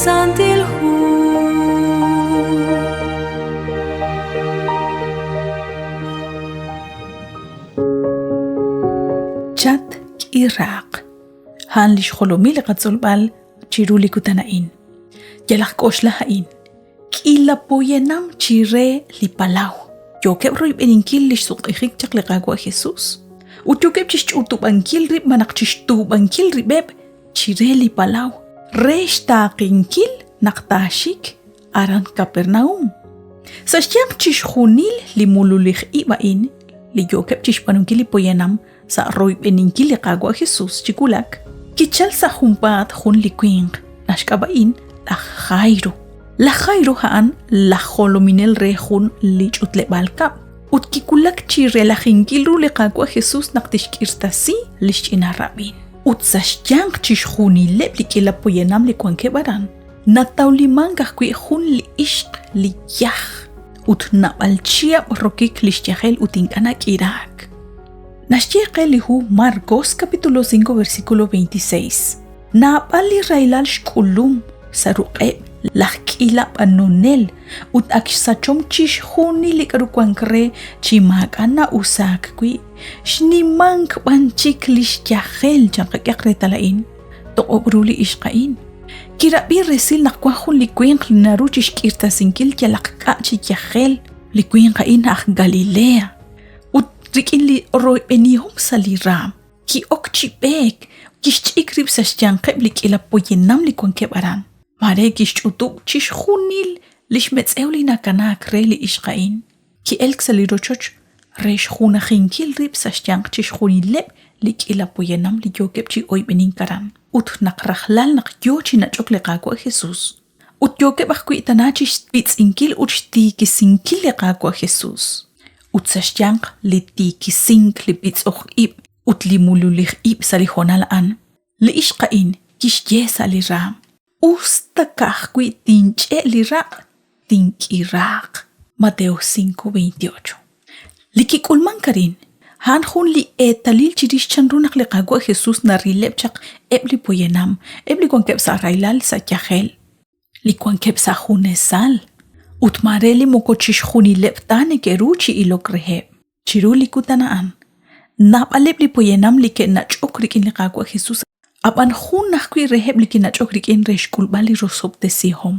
santilhu Chat Iraq Han lish kholomi liqatzol bal chiruli kutanain Yalak koslahain Kila poyenam chire li palau Yo kebroy beninkil lish suqihik chak liqagwa Jesus Utukeb chish utubankil rib manak chish tubankil ribeb chire li palau Resh taqinkil naqtashik aran Capernaum Sashtiam chish khunil li mululih ibain li yo keb chish panunkil li poyenam sa roy beninkil liqagwa Jesus chikulak Kichal sa humpat hun likwing nashkabain la khayro haan la kholominel rehun lich utlebalka ut kikulak chire la khinkilru liqagwa Jesus naqtishkirtasi lish inarabin ut sashjang chishkhuni leblikila poyenam likwanke baran nataulimanga kwi hun li ishq li yah ut nabalchia rokik lishtjahel utinkana kirak Nashtiqe lihu Marcos capítulo 5 versículo 26 Nabali railal shkulum saruqeb lahkila panunel ut aksachom chish khuni likarukwankre chimakana usakwi shnimank banchik lishtjahel janqaqretalain to obruli ishqain kirabi resil naqwahun likwin naru chishkirtasinkil jalaqqa chiyahel likwin qain ah Galilea Rikinli roy benihum saliram ki okchibek kishchikrib sashjan qeblik ila poyenam likwanke baran mare kishchutu chishkhunil lishmetseuli nakanak reli ishqain ki elk salirochoch resh khuna khinkil rib sashjan chishkhunileb lik ila poyenam likokeb chi oy benin karan ut naqrahlal naqyochi nachokleqaqwa Jesus ut yokeb aqwi tanachi spitsinkil uchti kisinkil liqaqwa Jesus Utsashjang liti kisink libits ib utli mululih ib salihonal an li ishqain kishye saliram ustakahkwi tinche liraq tinkiraq Mateo 5:28 Likikulman karin han hun li etalil chirish chanrunak liqagwa Jesus narileb chaq ebli poyenam ebli konkeb sa railal sa kyahel li konkeb sa hunesal Utmareli mokochish khuni leptane keruchi ilokrehe chiruli kutanaan napaleb li poyenam li ke nachokrik in liqagwa Jesus aban khun nakwi reheb li ke nachokrik in reshkul bali rosobte sihom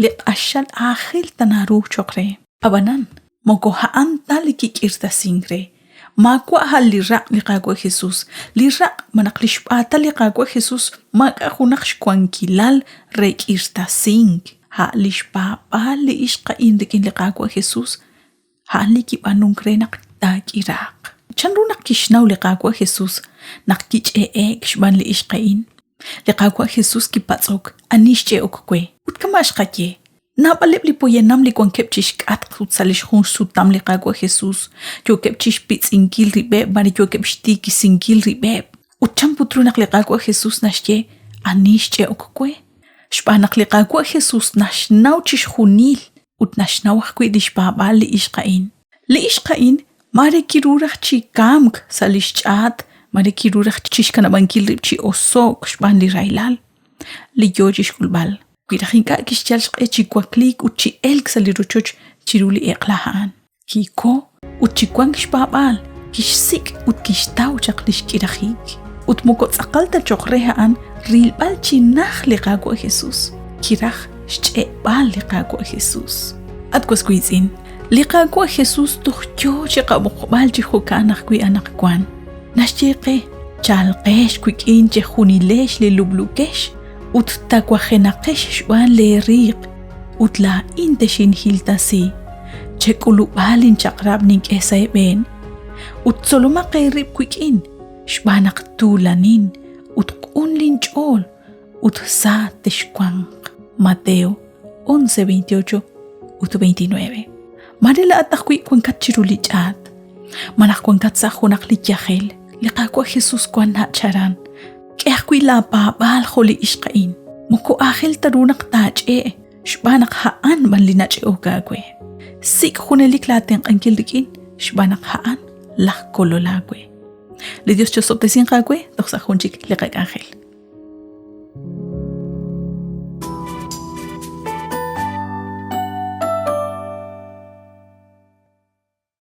li ashal akhil tanaru chokre abanan moko haan taliki kirta singre makwa hal li raq liqagwa Jesus li raq manaqlish pata liqagwa Jesus maka khunaksh kwankilal rekirta sing ha lish papa li ishqa indikin liqagwa Jesus ha liki banung krenak tak Iraq chanrunak kishnaw liqagwa Jesus nakich kishban li ishqain liqagwa Jesus kipatsok anishche okwe utkamash qake nabalib li poyenam li konkepchish kat khutsalish khun sutam liqagwa Jesus yo kepchish pitsinkil ribe bari yo kepshti kisinkil ribe ucham putrunak liqagwa Jesus nashche anishche okwe Shpanak liqagwa Jesus nashnaw chish khunil ut nashnaw khwi dishbaba li ishqain mare kirurach chi kamk salishchat mare kirurach chish kanabankil rib chi osok shpan li railal li yojish kulbal kwidakhinka kishchalsh chi kwaklik ut chi elk saliruchoch chiruli eqlahan kiko ut chi kwank shbabal kishsik ut kishtaw chaqlish kidakhik ut moko tsaqalta choqrehaan rilbal chinah liqagwa Jesus kirach shchebal liqagwa Jesus atkos kuizin liqagwa Jesus tukhjo chiqabuqbal chikhukanaq kui anaqkwan nashcheqe chalqesh kuikin chkhunilesh li lublukesh ut takwajenaqesh shban le riq ut la inteshin hiltasi chekulubalin chaqrabnin kesayben ut soloma qerib kuikin shbanaq tulanin ut linchol ut sa teshkwanq Mateo 11:28 ut 29 Marila atakwi kwankat chirulichat manak kwankat sa khunak lichahel liqaqwa Jesus kwan charan kehkwi la babal kholi ishqain moko akhil tarunak tache shbanak haan banlinach okagwe sik khunelik laten ankil dikin shbanak haan la kololagwe Le Dios cho sopte sin jagüe, doxa junchik le ángel.